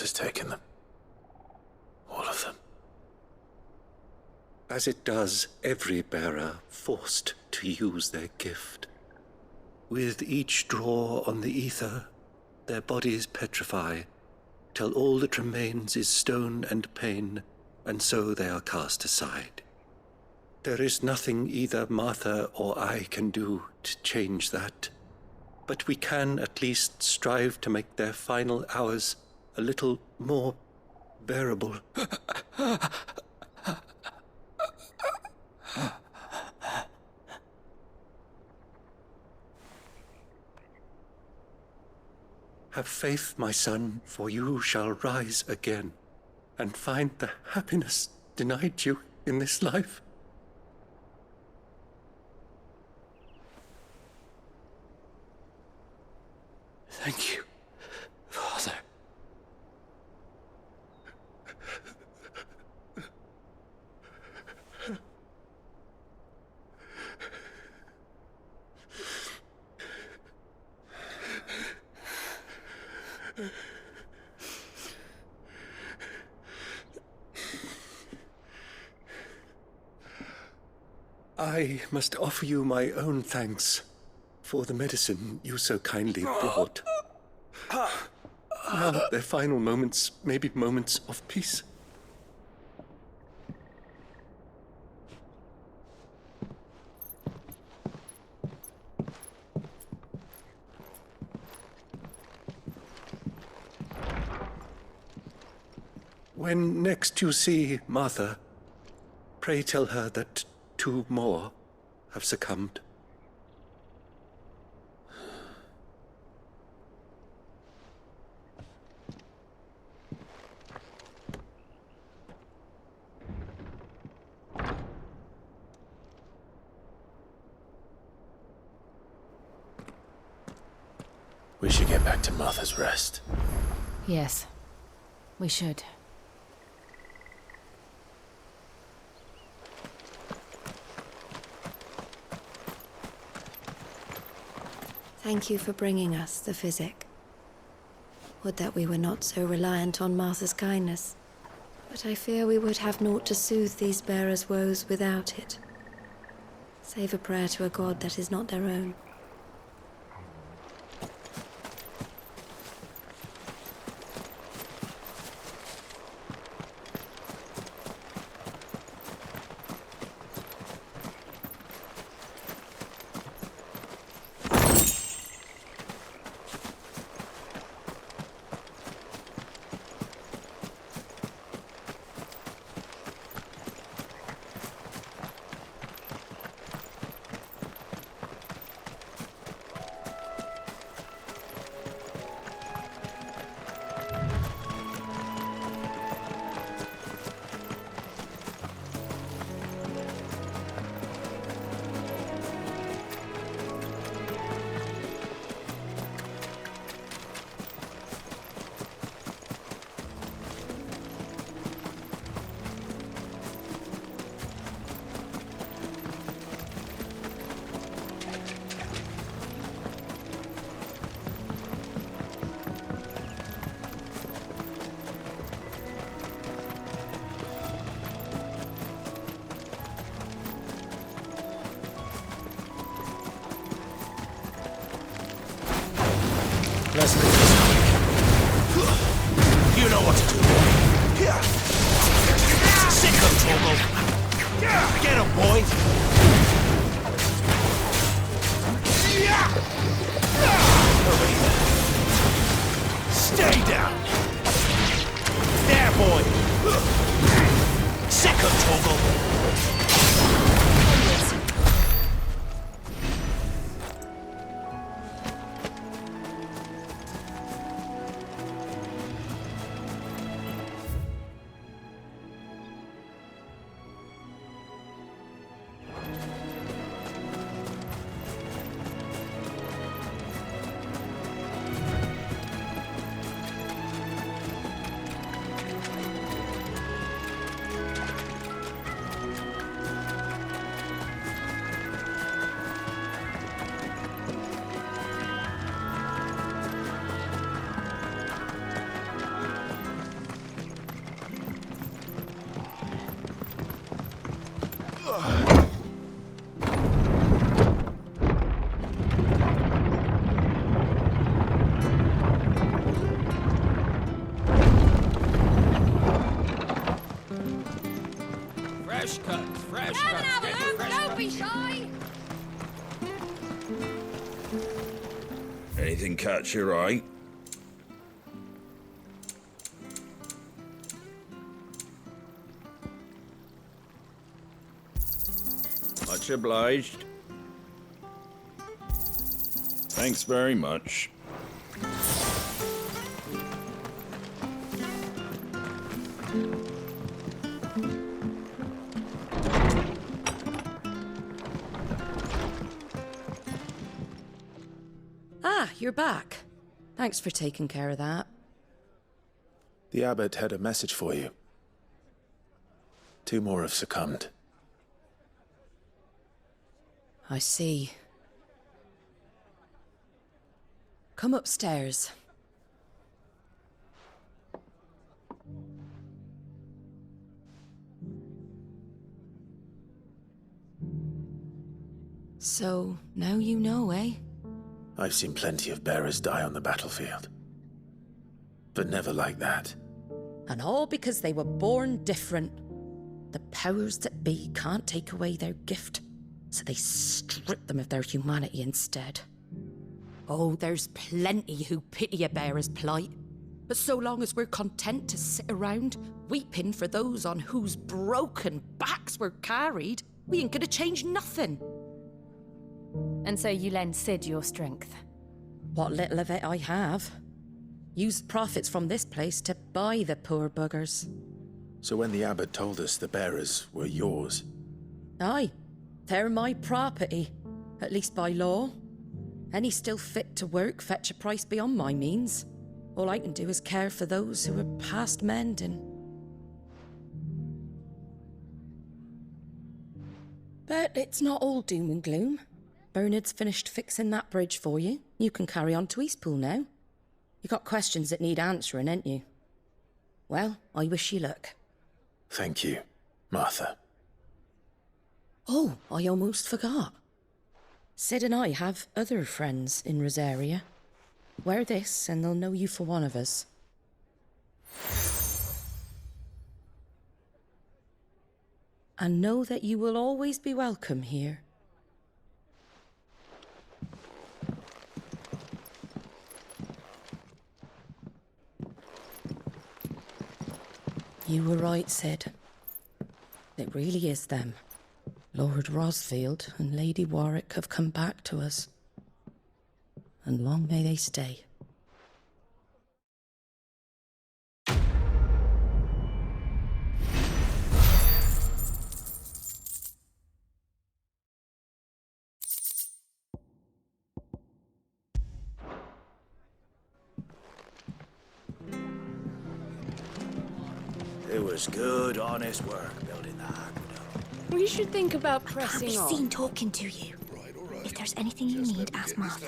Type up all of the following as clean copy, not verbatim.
has taken them. All of them. As it does every bearer forced to use their gift. With each draw on the ether, their bodies petrify, till all that remains is stone and pain, and so they are cast aside. There is nothing either Martha or I can do to change that, but we can at least strive to make their final hours a little more bearable. Have faith, my son, for you shall rise again and find the happiness denied you in this life. Thank you, Father. I must offer you my own thanks for the medicine you so kindly brought. Now their final moments may be moments of peace. When next you see Martha, pray tell her that 2 more have succumbed. We should get back to Martha's Rest. Yes, we should. Thank you for bringing us the physic. Would that we were not so reliant on Martha's kindness. But I fear we would have naught to soothe these bearers' woes without it. Save a prayer to a god that is not their own. Let's make this quick. You know what to do. Sick of trouble. Get him, boy. Over here. Stay down. There, boy. Sick of trouble. Fresh cuts, fresh Come and cuts. have a Get your look, fresh don't cuts. be shy. Anything catch your eye? Much obliged. Thanks very much. Ah, you're back. Thanks for taking care of that. The abbot had a message for you. 2 more have succumbed. I see. Come upstairs. So, now you know, eh? I've seen plenty of bearers die on the battlefield. But never like that. And all because they were born different. The powers that be can't take away their gift, so they strip them of their humanity instead. Oh, there's plenty who pity a bearer's plight. But so long as we're content to sit around, weeping for those on whose broken backs we're carried, we ain't gonna change nothing. And so you lend Sid your strength. What little of it I have. Used profits from this place to buy the poor buggers. So when the abbot told us the bearers were yours, Aye, they're my property, at least by law. Any still fit to work fetch a price beyond my means. All I can do is care for those who are past mending. But it's not all doom and gloom. Bernard's finished fixing that bridge for you. You can carry on to Eastpool now. You got questions that need answering, ain't you? Well, I wish you luck. thank you, Martha. Oh, I almost forgot. Sid and I have other friends in Rosaria. Wear this and they'll know you for one of us. And know that you will always be welcome here. You were right, Sid. It really is them. Lord Rosfield and Lady Warwick have come back to us. And long may they stay. It was good, honest work building the aqueduct. We should think about Can't pressing be on. seen talking to you. If there's anything you need, ask Martha.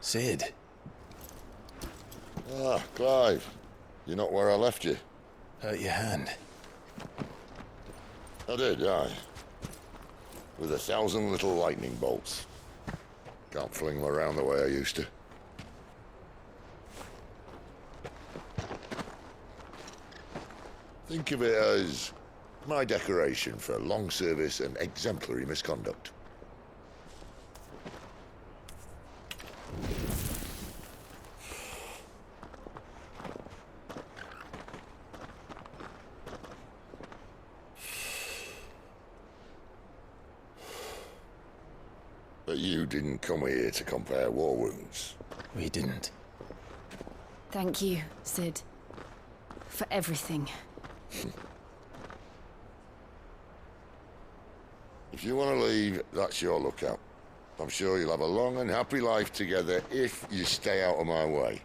Sid, Ah, Clive. You're not where I left you. hurt your hand. I did, aye. With 1,000 little lightning bolts. Can't fling them around the way I used to. Think of it as my decoration for long service and exemplary misconduct. But you didn't come here to compare war wounds. We didn't. Thank you, Sid. For everything. If you want to leave, that's your lookout. I'm sure you'll have a long and happy life together if you stay out of my way.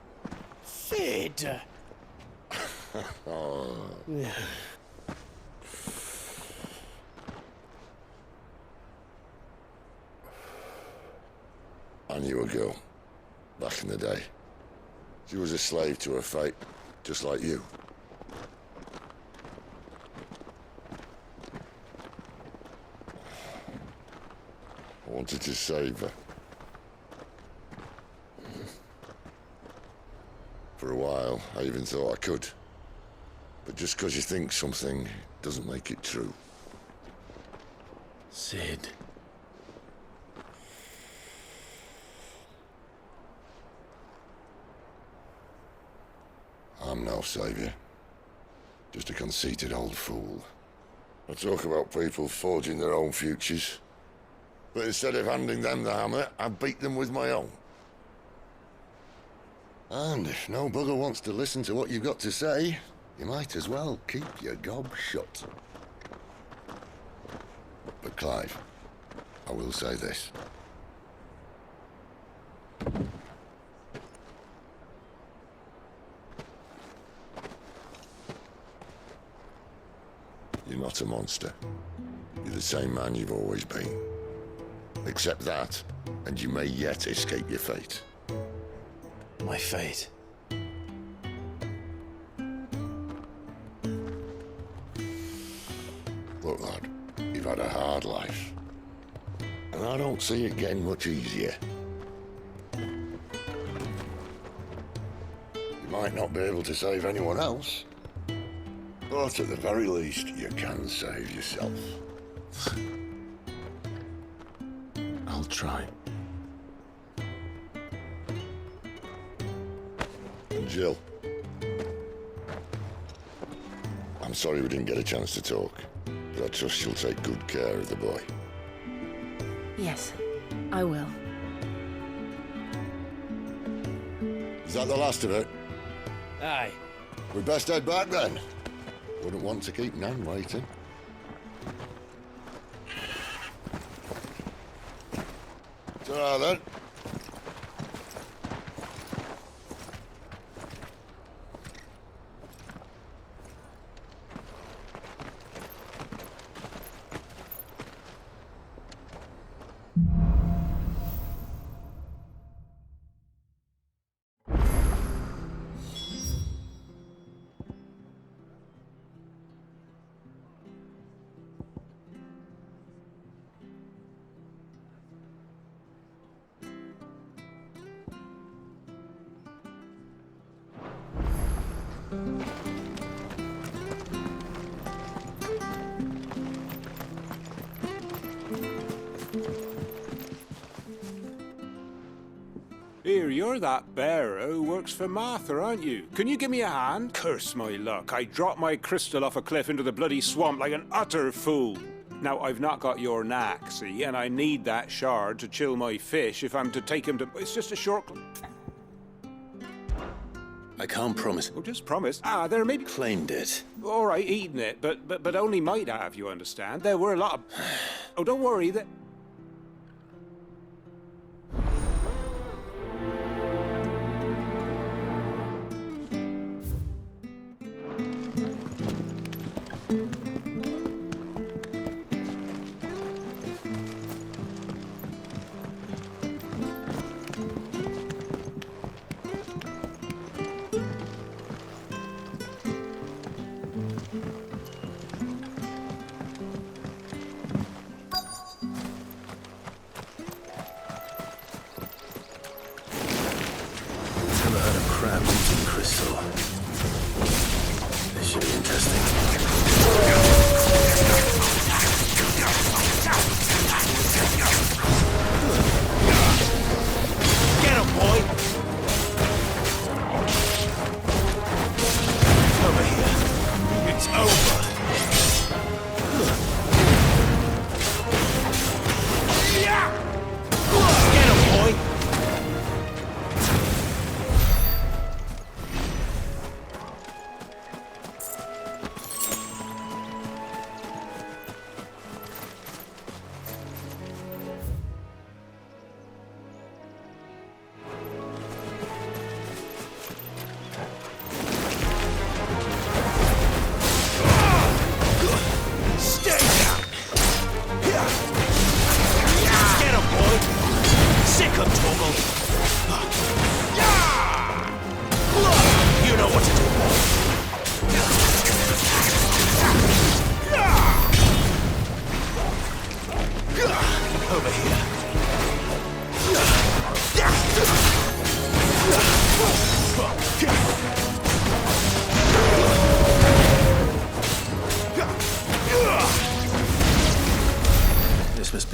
Sid! I knew a girl, back in the day. She was a slave to her fate, just like you. I wanted to save her. For a while, I even thought I could. But just because you think something doesn't make it true. Sid. I'm no savior. Just a conceited old fool. I talk about people forging their own futures. But instead of handing them the hammer, I beat them with my own. And if no bugger wants to listen to what you've got to say, you might as well keep your gob shut. But Clive, I will say this. You're not a monster. You're the same man you've always been. Accept that, and you may yet escape your fate. My fate. Look, lad, you've had a hard life. And I don't see it getting much easier. You might not be able to save anyone else, but at the very least, you can save yourself. I'll try. And Jill, I'm sorry we didn't get a chance to talk, but I trust you'll take good care of the boy. Yes, I will. Is that the last of it? Aye. We'd best head back then. Wouldn't want to keep Nan waiting. Ta-ra then. Here, you're that bearer who works for Martha, aren't you? Can you give me a hand? Curse my luck. I dropped my crystal off a cliff into the bloody swamp like an utter fool. Now, I've not got your knack, see, and I need that shard to chill my fish if I'm to take him to... It's just a short... I can't promise. Oh, just promise. Ah, there may be... Claimed it. All right, eating it, but only might have, you understand? There were a lot of... Oh, don't worry, that... Never heard of crabs eating crystal. This should be interesting. Get him, boy! Over here. It's over. Get him, boy!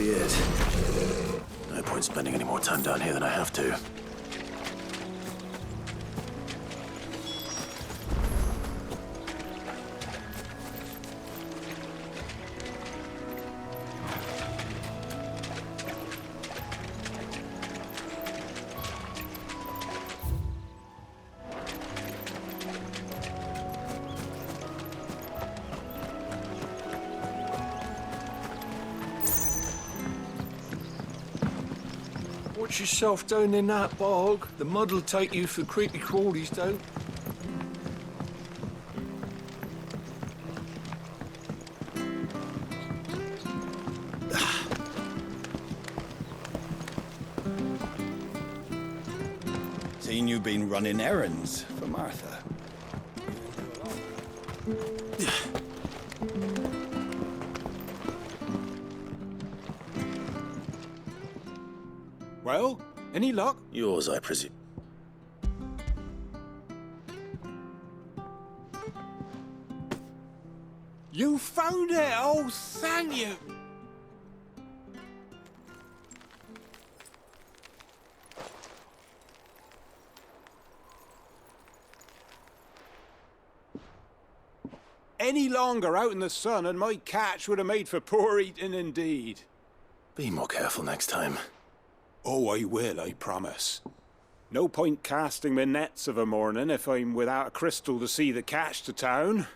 be it. No point spending any more time down here than I have to. Watch yourself down in that bog. The mud'll take you for creepy crawlies, don't. Seen you been running errands for Martha. Well, any luck? Yours, I presume. You found it! Oh, thank you! Any longer out in the sun and my catch would have made for poor eating indeed. Be more careful next time. Oh, I will, I promise. No point casting my nets of a morning if I'm without a crystal to see the catch to town.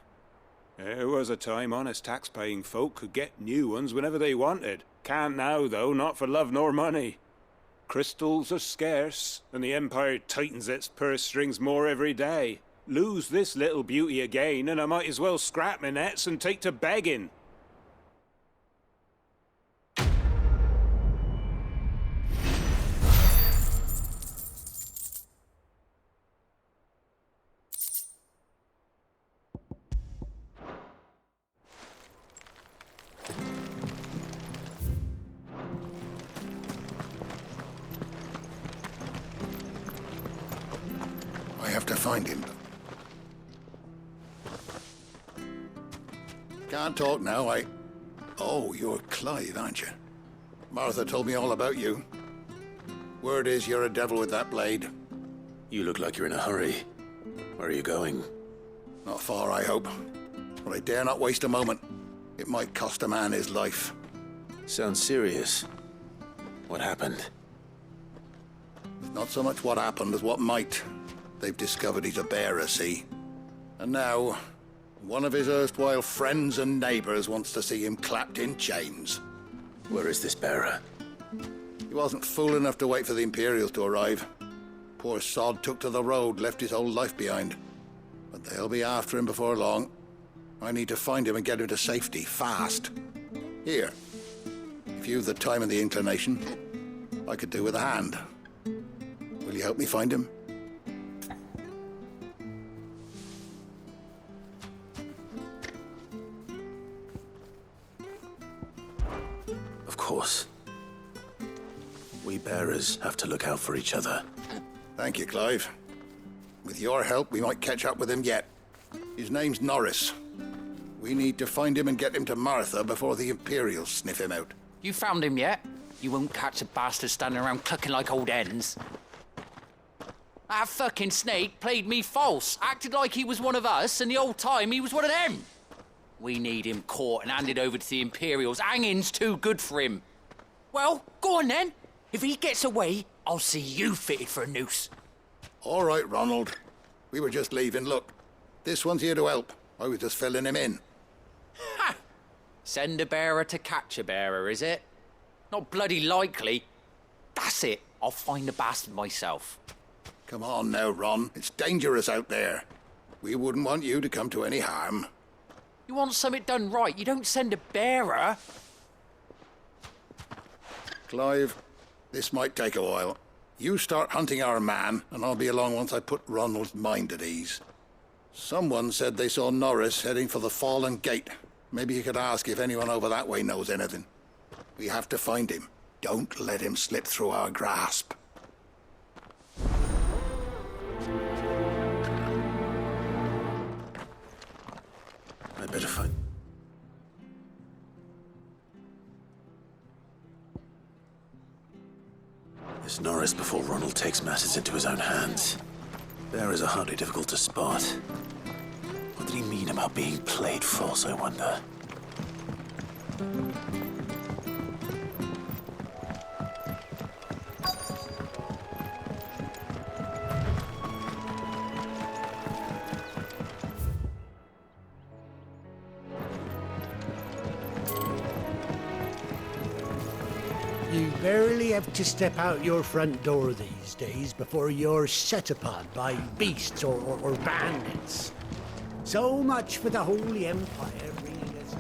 There was a time honest tax-paying folk could get new ones whenever they wanted. Can't now, though, not for love nor money. Crystals are scarce, and the Empire tightens its purse strings more every day. Lose this little beauty again, and I might as well scrap my nets and take to begging. I have to find him. Can't talk now, Oh, you're Clive, aren't you? Martha told me all about you. Word is you're a devil with that blade. You look like you're in a hurry. Where are you going? Not far, I hope. But I dare not waste a moment. It might cost a man his life. Sounds serious. What happened? It's not so much what happened as what might. They've discovered he's a bearer, see? And now, one of his erstwhile friends and neighbors wants to see him clapped in chains. Where is this bearer? He wasn't fool enough to wait for the Imperials to arrive. Poor sod took to the road, left his whole life behind. But they'll be after him before long. I need to find him and get him to safety, fast. Here, if you've the time and the inclination, I could do with a hand. Will you help me find him? Of course. We bearers have to look out for each other. Thank you, Clive. With your help, we might catch up with him yet. His name's Norris. We need to find him and get him to Martha before the Imperials sniff him out. You found him yet? You won't catch a bastard standing around clucking like old hens. That fucking snake played me false, acted like he was one of us, and the whole time he was one of them. We need him caught and handed over to the Imperials. Hanging's too good for him. Well, go on then. If he gets away, I'll see you fitted for a noose. All right, Ronald. We were just leaving. Look, this one's here to help. I was just filling him in. Ha! Send a bearer to catch a bearer, is it? Not bloody likely. That's it. I'll find the bastard myself. Come on now, Ron. It's dangerous out there. We wouldn't want you to come to any harm. You want something done right, you don't send a bearer. Clive, this might take a while. You start hunting our man, and I'll be along once I put Ronald's mind at ease. Someone said they saw Norris heading for the Fallen Gate. Maybe you could ask if anyone over that way knows anything. We have to find him. Don't let him slip through our grasp. I better find... It's Norris before Ronald takes matters into his own hands. Bearers are hardly difficult to spot. What did he mean about being played false, I wonder? You barely have to step out your front door these days before you're set upon by beasts or bandits. So much for the Holy Empire bringing us.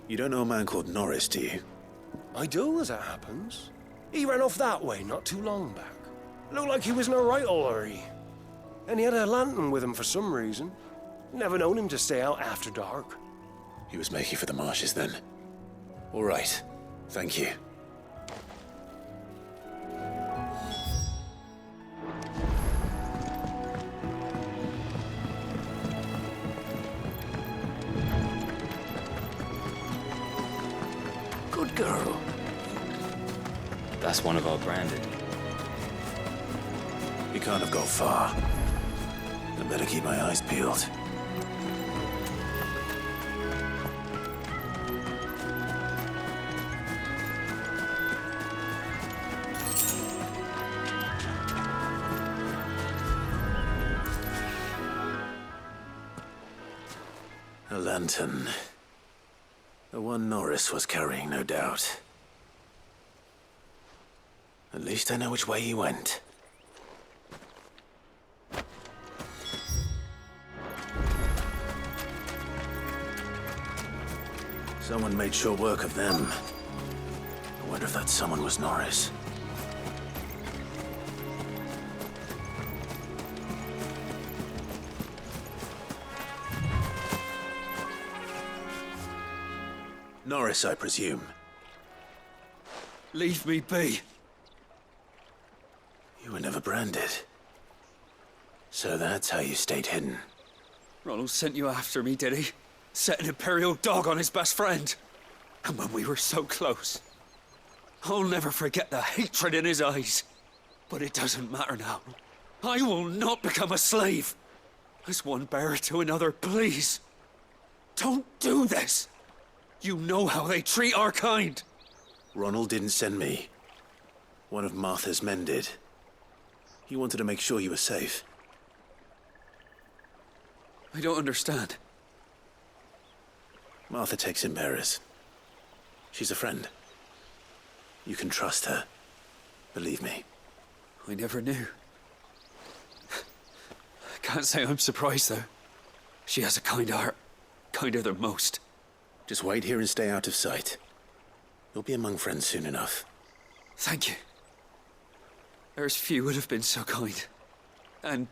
You don't know a man called Norris, do you? I do, as it happens. He ran off that way not too long back. Looked like he was in a right old hurry. And he had a lantern with him for some reason. Never known him to stay out after dark. He was making for the marshes then. All right. Thank you. Good girl. That's one of our branded. We can't have got far. I better keep my eyes peeled. A lantern. The one Norris was carrying, no doubt. At least I know which way he went. Someone made short work of them. I wonder if that someone was Norris. Norris, I presume. Leave me be. You were never branded. So that's how you stayed hidden. Ronald sent you after me, did he? Set an Imperial dog on his best friend. And when we were so close. I'll never forget the hatred in his eyes. But it doesn't matter now. I will not become a slave. As one bearer to another, please. Don't do this. You know how they treat our kind. Ronald didn't send me. One of Martha's men did. He wanted to make sure you were safe. I don't understand. Martha takes in bearers. She's a friend. You can trust her. Believe me. I never knew. I can't say I'm surprised, though. She has a kind heart. Kinder than most. Just wait here and stay out of sight. You'll be among friends soon enough. Thank you. There's few would have been so kind. And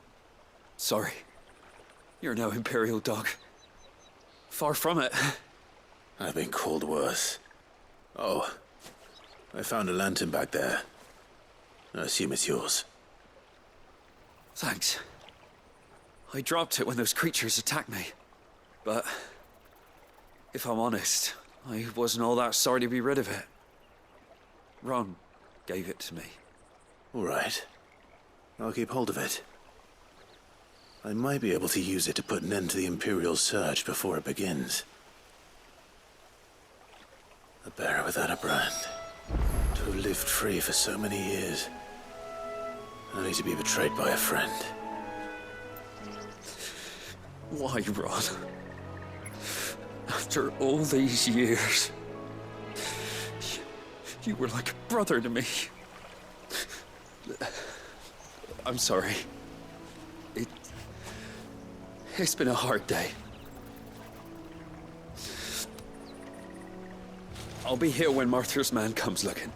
sorry. You're no Imperial dog. Far from it. I've been called worse. Oh, I found a lantern back there. I assume it's yours. Thanks. I dropped it when those creatures attacked me. But if I'm honest, I wasn't all that sorry to be rid of it. Ron gave it to me. All right. I'll keep hold of it. I might be able to use it to put an end to the Imperial surge before it begins. A bearer without a brand. To have lived free for so many years. Only to be betrayed by a friend. Why, Ron? After all these years, you were like a brother to me. I'm sorry. It's been a hard day. I'll be here when Martha's man comes looking.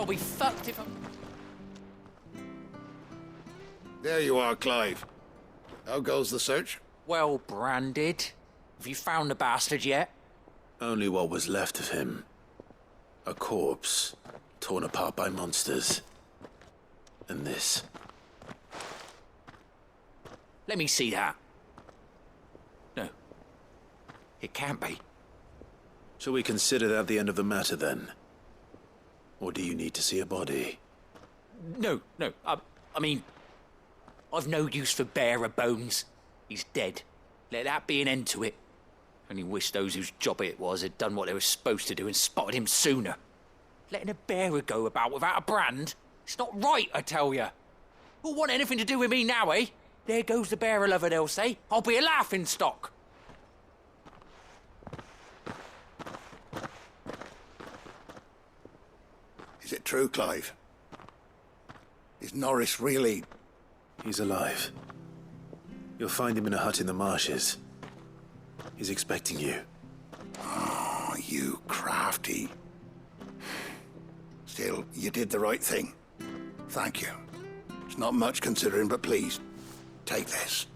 be fucked if I'm... There you are, Clive. How goes the search? Well branded. Have you found the bastard yet? Only what was left of him. A corpse, torn apart by monsters. And this. Let me see that. No. It can't be. Shall we consider that the end of the matter, then? Or do you need to see a body? No. I mean... I've no use for bearer bones. He's dead. Let that be an end to it. Only wish those whose job it was had done what they were supposed to do and spotted him sooner. Letting a bearer go about without a brand? It's not right, I tell you. Who'll want anything to do with me now, eh? There goes the bearer lover, they'll say. I'll be a laughing stock. Is it true, Clive? Is Norris really... He's alive. You'll find him in a hut in the marshes. He's expecting you. Oh, you crafty. Still, you did the right thing. Thank you. It's not much considering, but please, take this.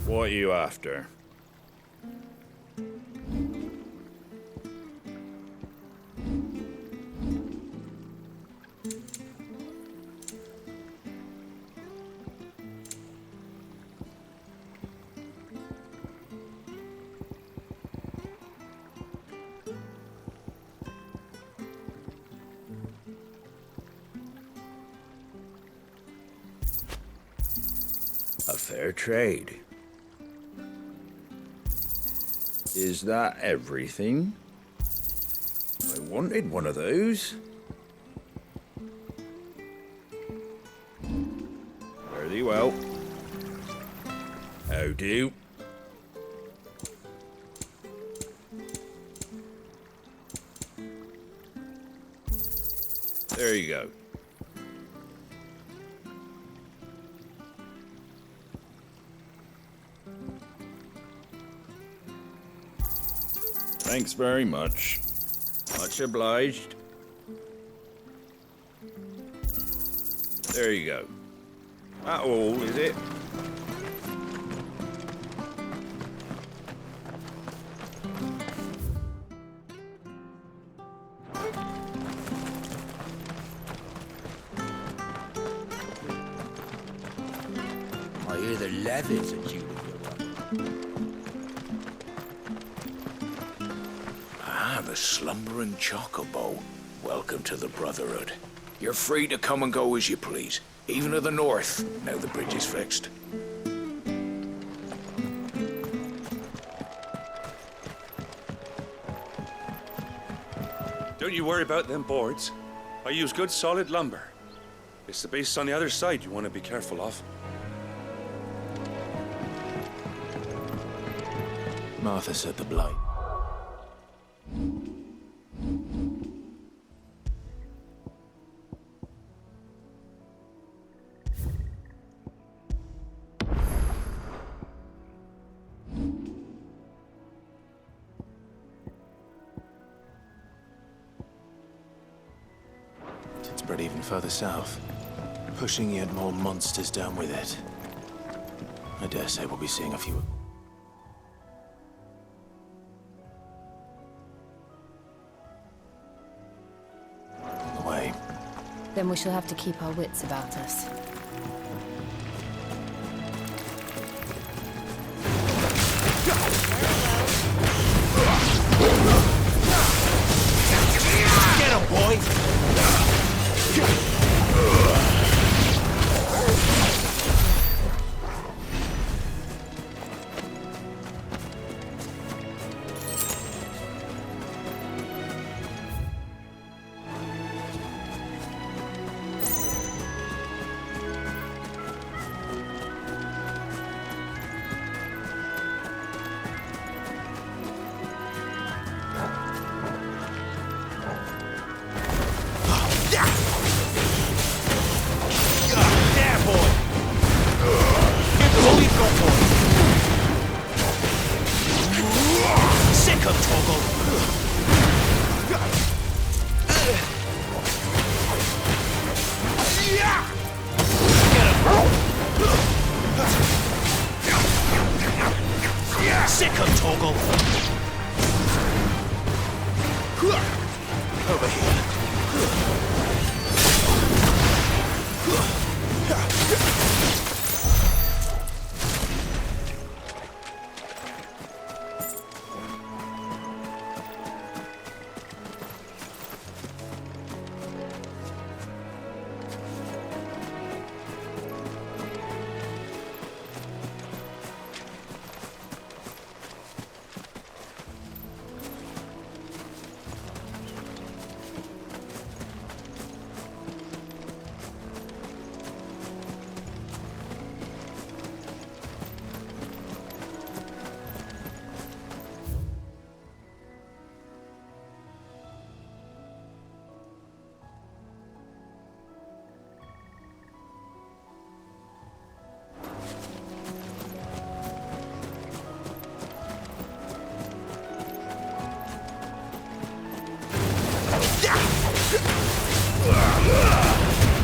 What are you after? A fair trade. Is that everything? I wanted one of those. Fare thee well. How do? There you go. Thanks very much. Much obliged. There you go. That all, is it? I hear the levies are due to go up. The slumbering chocobo. Welcome to the Brotherhood. You're free to come and go as you please, even to the north, now the bridge is fixed. Don't you worry about them boards. I use good solid lumber. It's the base on the other side you want to be careful of. Martha said the blight. It spread even further south, pushing yet more monsters down with it. I dare say we'll be seeing a few. Away. Then we shall have to keep our wits about us. Get him, boy! Over here.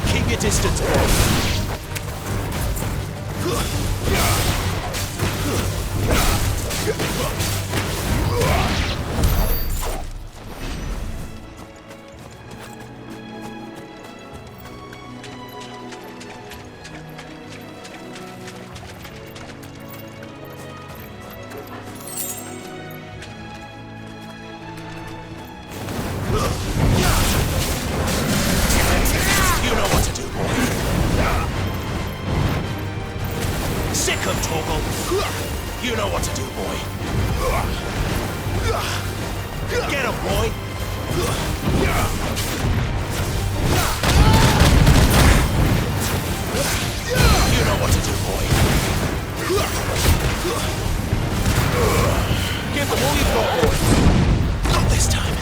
Keep your distance, boy. You know what to do, boy. Sick of Torgal. You know what to do, boy. Get him, boy. You know what to do, boy. Give them all you've got, boy. Not this time.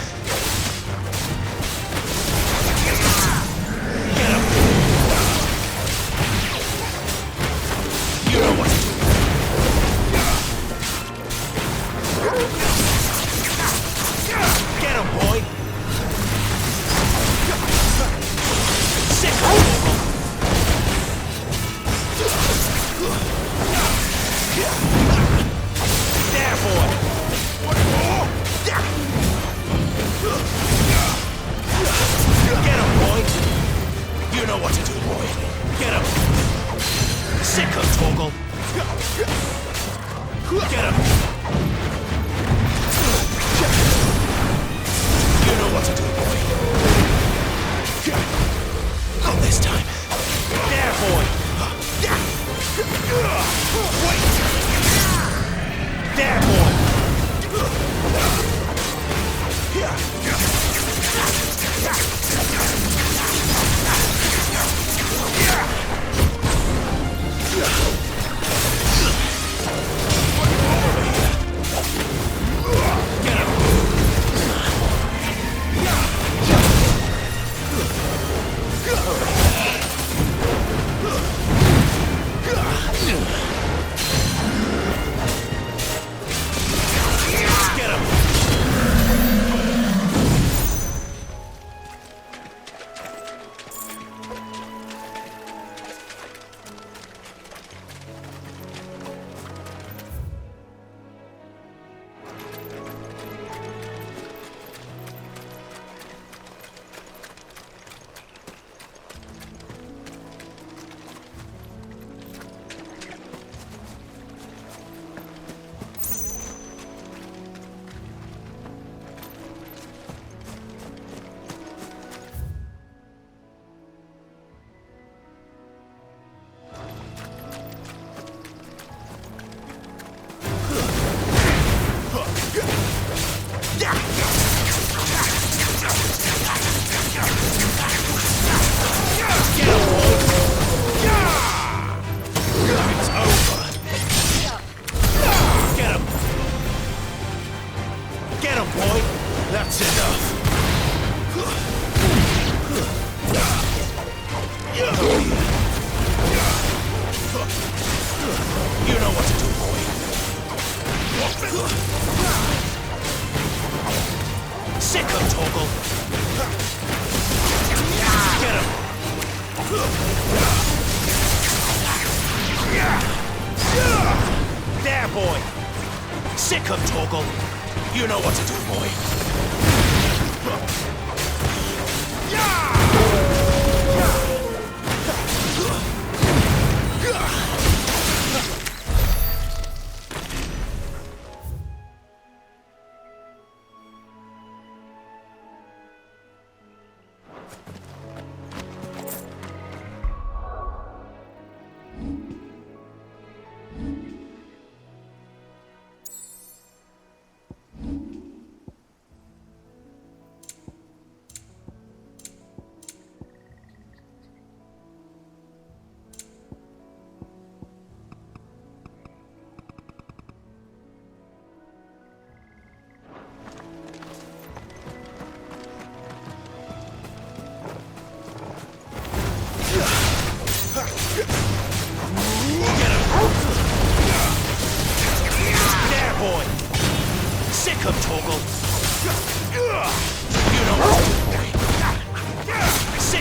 Get him. You know what to do. Get him, boy. Sick of Torgal. There, boy. Get him, boy. You know what to do, boy. Get him. Sick of Torgal. Get him. You know what to do, boy. Not this time. There, boy. Wait. There, boy. There, boy! Sick of Torgal! You know what to do, boy.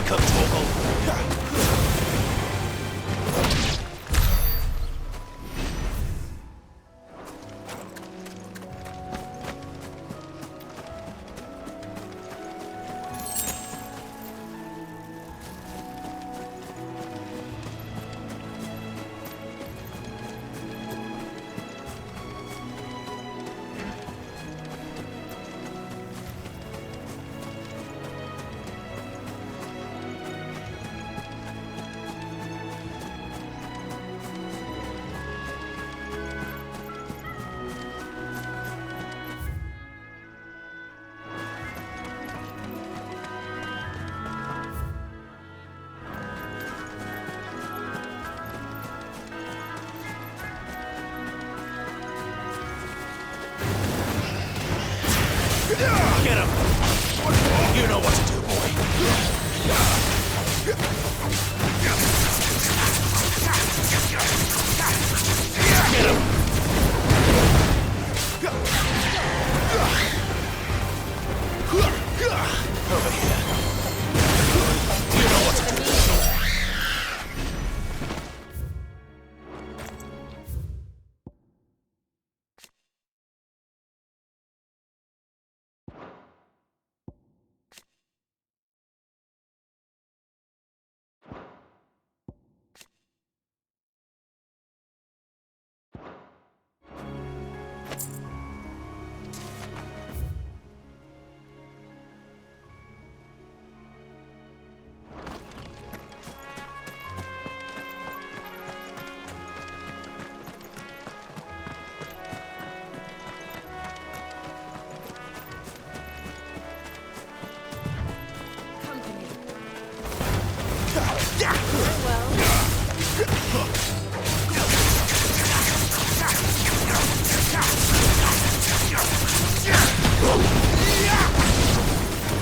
Sick of Torgal. Get him! You know what to do, boy. Get him! Over here. You know what to do.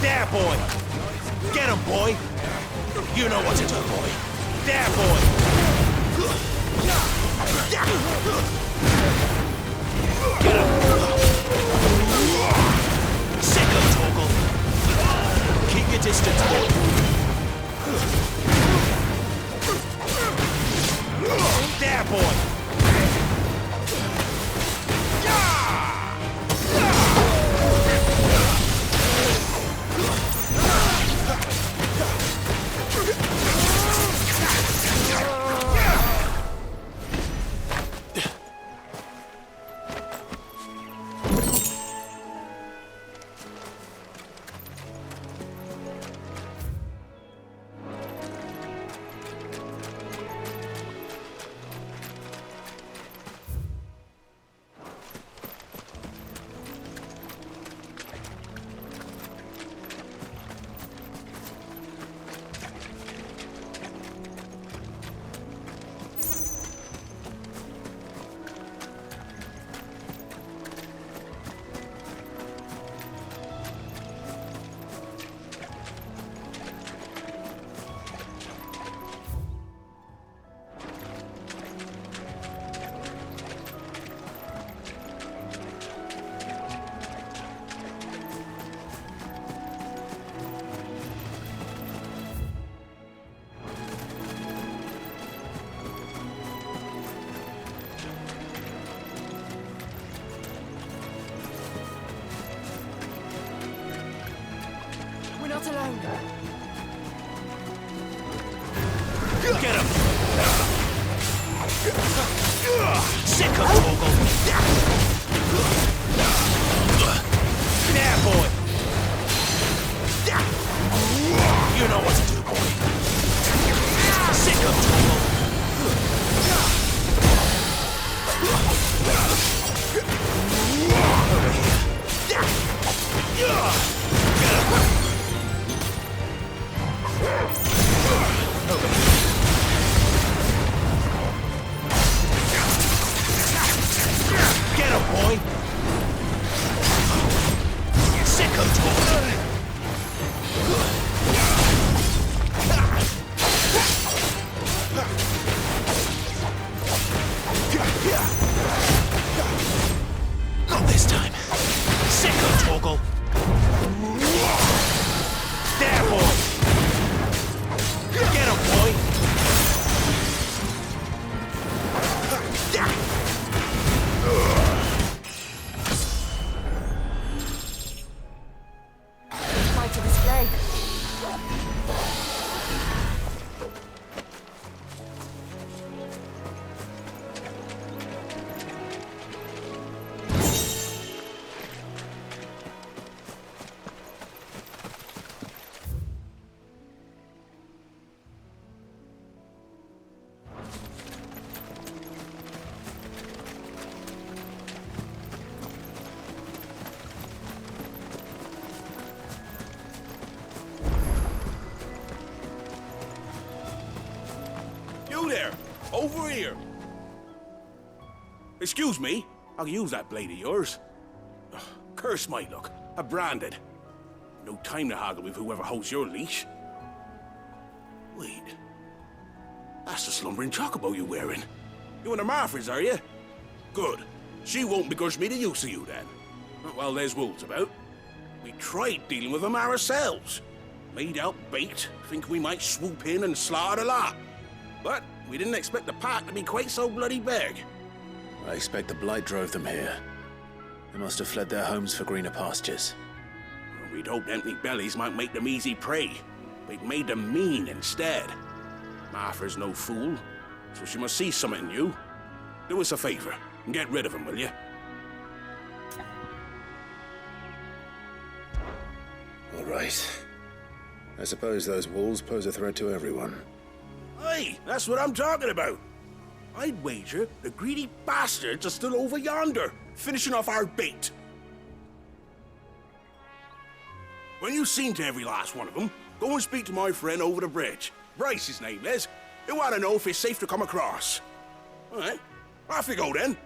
There, boy! Get him, boy! You know what to do, boy! There, boy! Get him! Sick of Torgal! Keep your distance, boy! There, boy! Not alone. Get him! Sick of Torgal! There, boy! You know what to do, boy! Sick of Torgal! Over here! Get him! Over here. Get him, boy! Sick of Torgal! Not this time. Sick of Torgal! There, boy! there! Over here! Excuse me, I'll use that blade of yours. Ugh, curse my luck, I'm branded. No time to haggle with whoever holds your leash. Wait. That's the slumbering chocobo you're wearing. You one of Martha's, are you? Good. She won't begrudge me the use of you, then. Well, there's wolves about. We tried dealing with them ourselves. Made out bait, think we might swoop in and slaughter the lot. But we didn't expect the pack to be quite so bloody big. I expect the blight drove them here. They must have fled their homes for greener pastures. We'd hoped empty bellies might make them easy prey. We'd made them mean instead. Martha's no fool, so she must see something in you. Do us a favor and get rid of them, will you? All right. I suppose those wolves pose a threat to everyone. Hey, that's what I'm talking about. I'd wager the greedy bastards are still over yonder, finishing off our bait. When you've seen to every last one of them, go and speak to my friend over the bridge. Bryce, his name is. He'll want to know if it's safe to come across. All right, off you go then.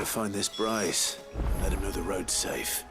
Find this Bryce. Let him know the road's safe.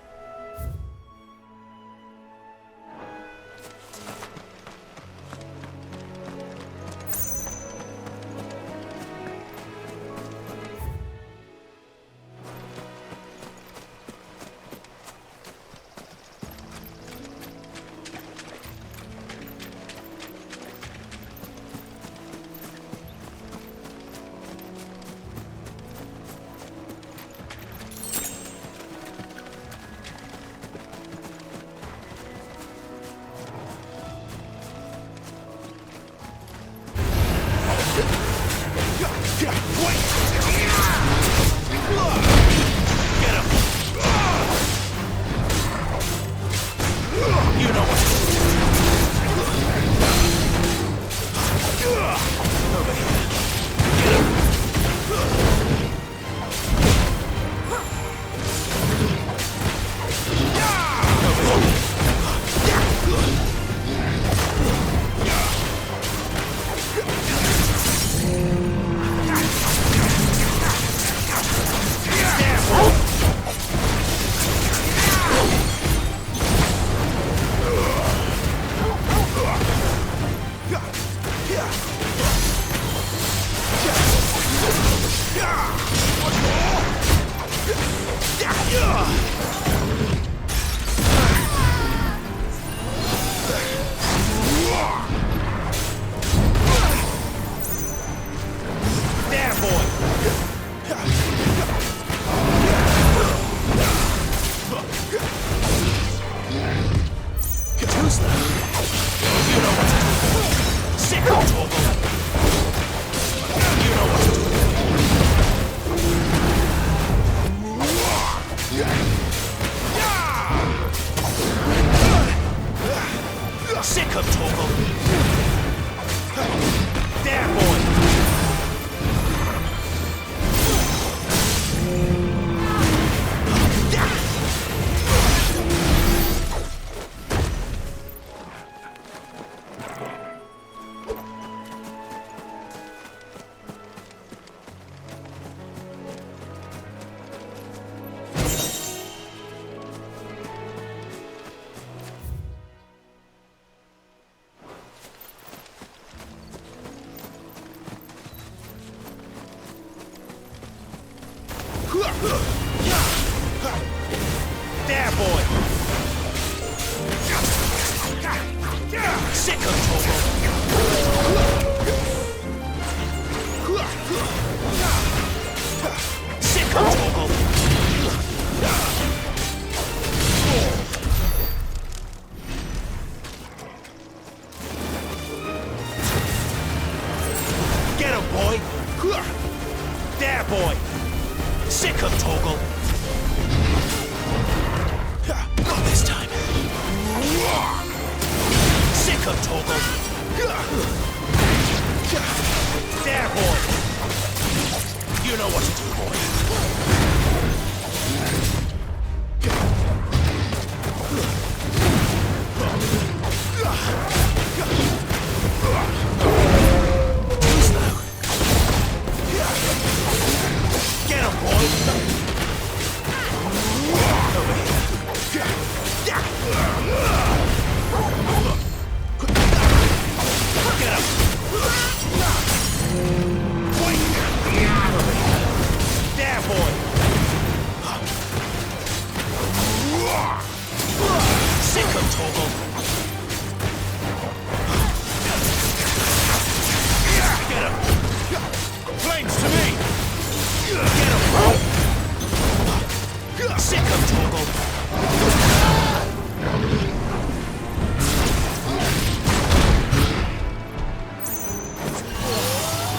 There, boy! There, boy! Sick of Togo! Sick of Togo! Get him, boy! There, boy! Sick of Togo! Not this time. Sick of Togo. There, boy. You know what to do, boy. Slow. Get him, boy. Over here. Get up! Wait! There, boy! Sick of Togo! Get him! Flames to me! Get him, bro! Sick of Togo!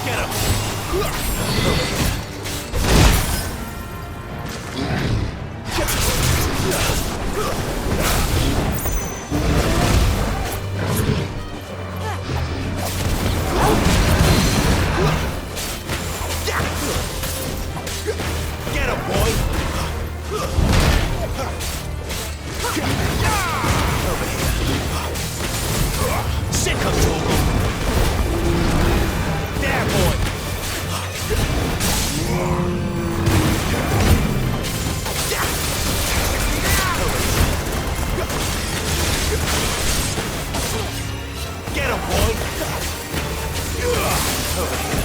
Get him! Get him, boy! Over here. Sick of Togo! There, boy! Get him, boy! Over here.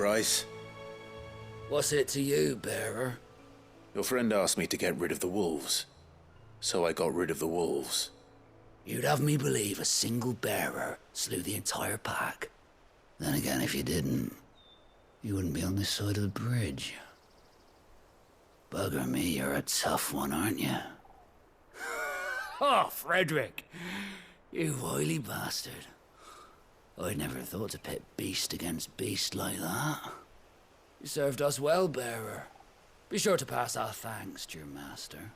price. What's it to you, bearer? Your friend asked me to get rid of the wolves, so I got rid of the wolves. You'd have me believe a single bearer slew the entire pack. Then again, if you didn't, you wouldn't be on this side of the bridge. Bugger me, you're a tough one, aren't you? Oh, Frederick! You wily bastard. I'd never thought to pit beast against beast like that. You served us well, bearer. Be sure to pass our thanks to your master.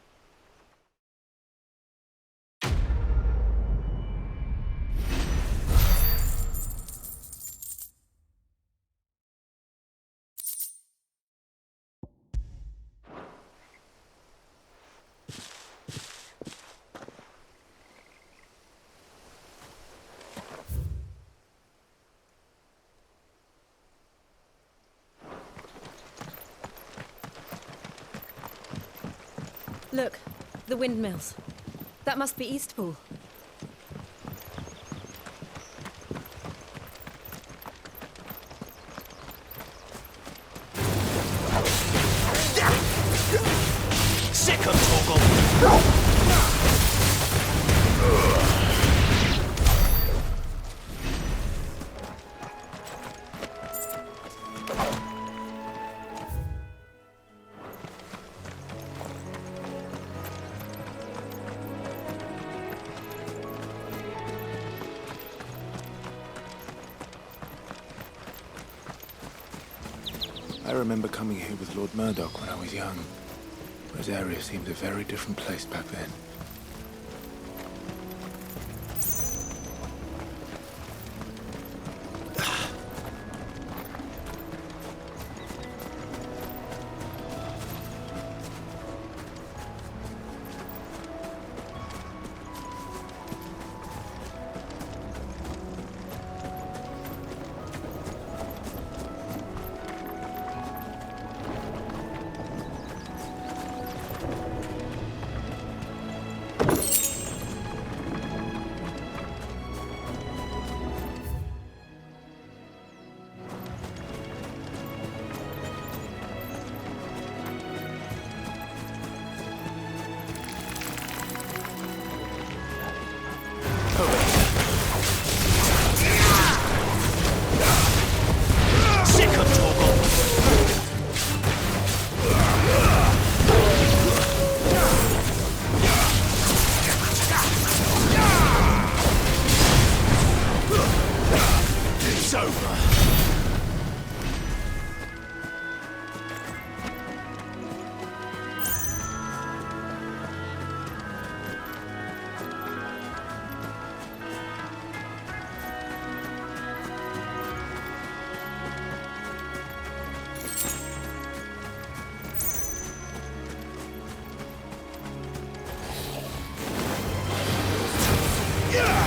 Look, the windmills. That must be Eastpool. Sick of Toggle! I remember coming here with Lord Murdoch when I was young. Rosaria seemed a very different place back then.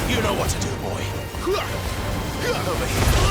You know what to do, boy. Over here.